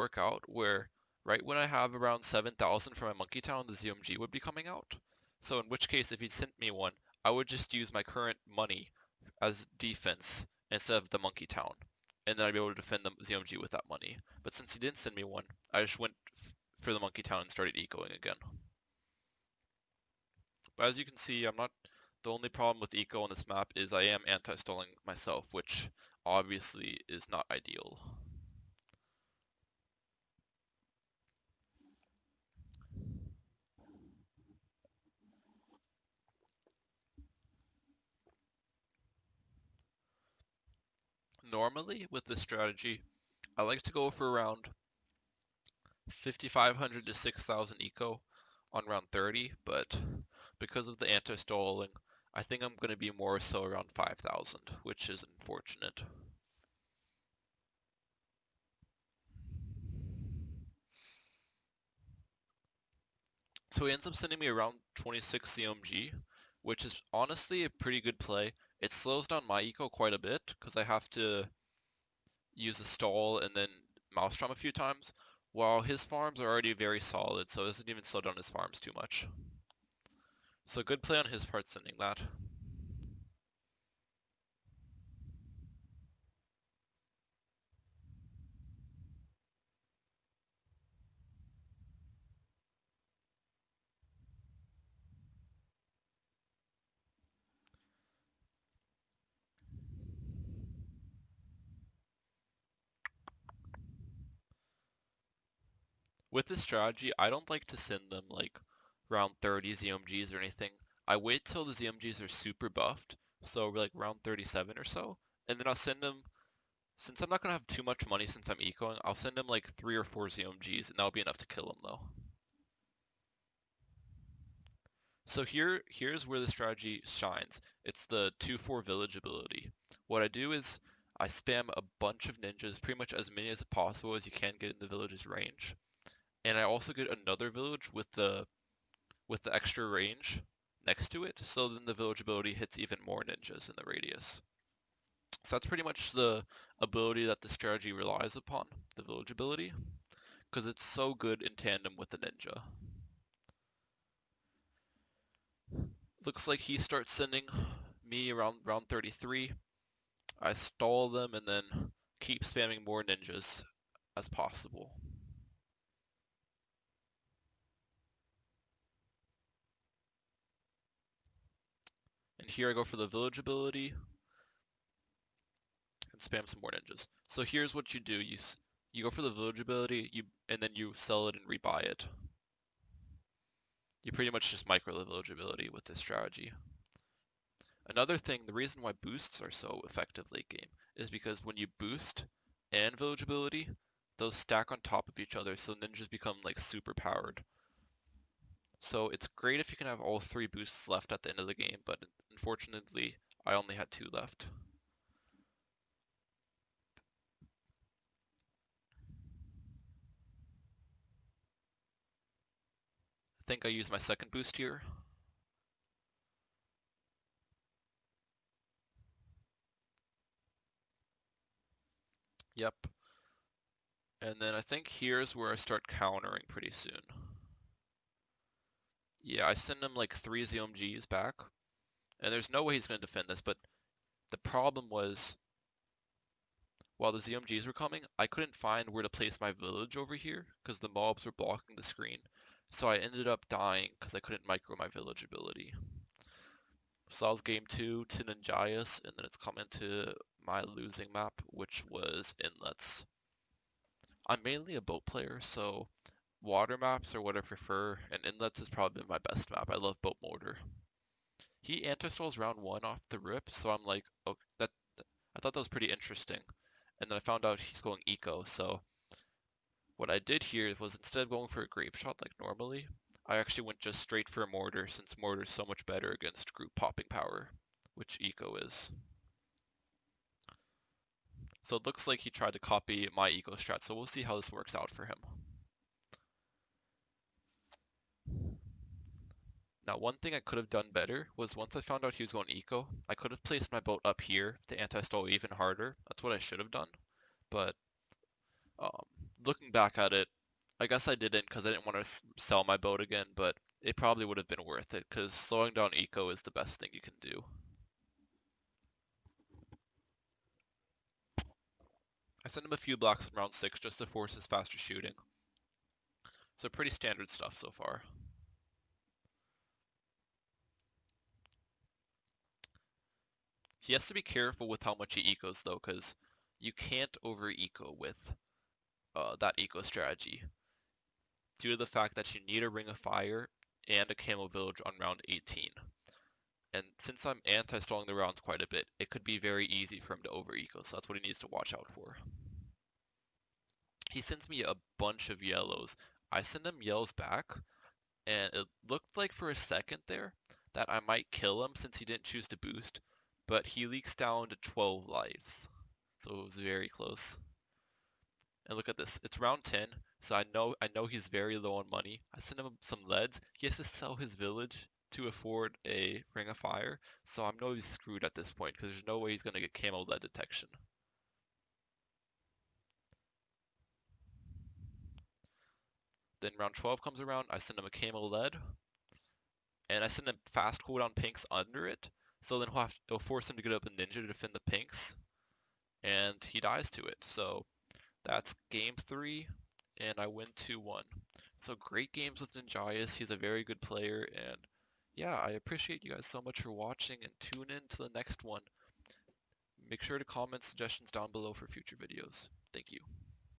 work out where right when I have around 7,000 for my Monkey Town, the ZMG would be coming out. So in which case, if he sent me one, I would just use my current money as defense instead of the Monkey Town. And then I'd be able to defend the ZMG with that money. But since he didn't send me one, I just went for the Monkey Town and started ecoing again. But as you can see, I'm not. The only problem with eco on this map is I am anti-stalling myself, which obviously is not ideal. Normally, with this strategy, I like to go for around 5,500 to 6,000 eco on round 30, but because of the anti-stalling, I think I'm going to be more so around 5,000, which is unfortunate. So he ends up sending me around 26 CMG, which is honestly a pretty good play. It slows down my eco quite a bit because I have to use a stall and then Maelstrom a few times, while his farms are already very solid, so it doesn't even slow down his farms too much. So good play on his part sending that. With this strategy, I don't like to send them like round 30 ZMGs or anything. I wait till the ZMGs are super buffed, so like round 37 or so, and then I'll send them, since I'm not going to have too much money since I'm ecoing, I'll send him like 3 or 4 ZMGs, and that'll be enough to kill him though. So here's where the strategy shines. It's the 2-4 village ability. What I do is I spam a bunch of ninjas, pretty much as many as possible as you can get in the village's range. And I also get another village with the extra range next to it, so then the village ability hits even more ninjas in the radius. So that's pretty much the ability that the strategy relies upon, the village ability, because it's so good in tandem with the ninja. Looks like he starts sending me around round 33. I stall them and then keep spamming more ninjas as possible. And here I go for the village ability and spam some more ninjas. So here's what you do. You go for the village ability, and then you sell it and rebuy it. You pretty much just micro the village ability with this strategy. Another thing, the reason why boosts are so effective late game is because when you boost and village ability, those stack on top of each other, so ninjas become like super powered. So it's great if you can have all 3 boosts left at the end of the game, but unfortunately, I only had 2 left. I think I used my second boost here. Yep. And then I think here's where I start countering pretty soon. Yeah, I send him like 3 ZMGs back, and there's no way he's going to defend this, but the problem was, while the ZMGs were coming, I couldn't find where to place my village over here, because the mobs were blocking the screen. So I ended up dying because I couldn't micro my village ability. So that was game 2 to Ninjayas, and then it's come into my losing map, which was Inlets. I'm mainly a boat player, so water maps are what I prefer, and Inlets is probably my best map. I love boat mortar. He anti-stalls round 1 off the rip, so I'm like, oh, I thought that was pretty interesting. And then I found out he's going eco, so what I did here was instead of going for a grape shot like normally, I actually went just straight for a mortar, since mortar is so much better against group popping power, which eco is. So it looks like he tried to copy my eco strat, so we'll see how this works out for him. Now, one thing I could have done better was once I found out he was going eco, I could have placed my boat up here to anti-stall even harder. That's what I should have done. But um, looking back at it, I guess I didn't because I didn't want to sell my boat again, but it probably would have been worth it because slowing down eco is the best thing you can do. I sent him a few blocks in round 6 just to force his faster shooting. So pretty standard stuff so far. He has to be careful with how much he ecos though, because you can't over eco with that eco strategy due to the fact that you need a ring of fire and a camo village on round 18. And since I'm anti-stalling the rounds quite a bit, it could be very easy for him to over eco, so that's what he needs to watch out for. He sends me a bunch of yellows. I send him yellows back, and it looked like for a second there that I might kill him since he didn't choose to boost, but he leaks down to 12 lives. So it was very close. And look at this, it's round 10, so I know he's very low on money. I send him some leads. He has to sell his village to afford a ring of fire, so I know he's screwed at this point because there's no way he's gonna get camo lead detection. Then round 12 comes around, I send him a camo lead, and I send him fast cooldown pinks under it, so then it'll force him to get up a ninja to defend the pinks, and he dies to it. So that's game 3, and I win 2-1. So great games with Ninjayas. He's a very good player, and yeah, I appreciate you guys so much for watching, and tune in to the next one. Make sure to comment suggestions down below for future videos. Thank you.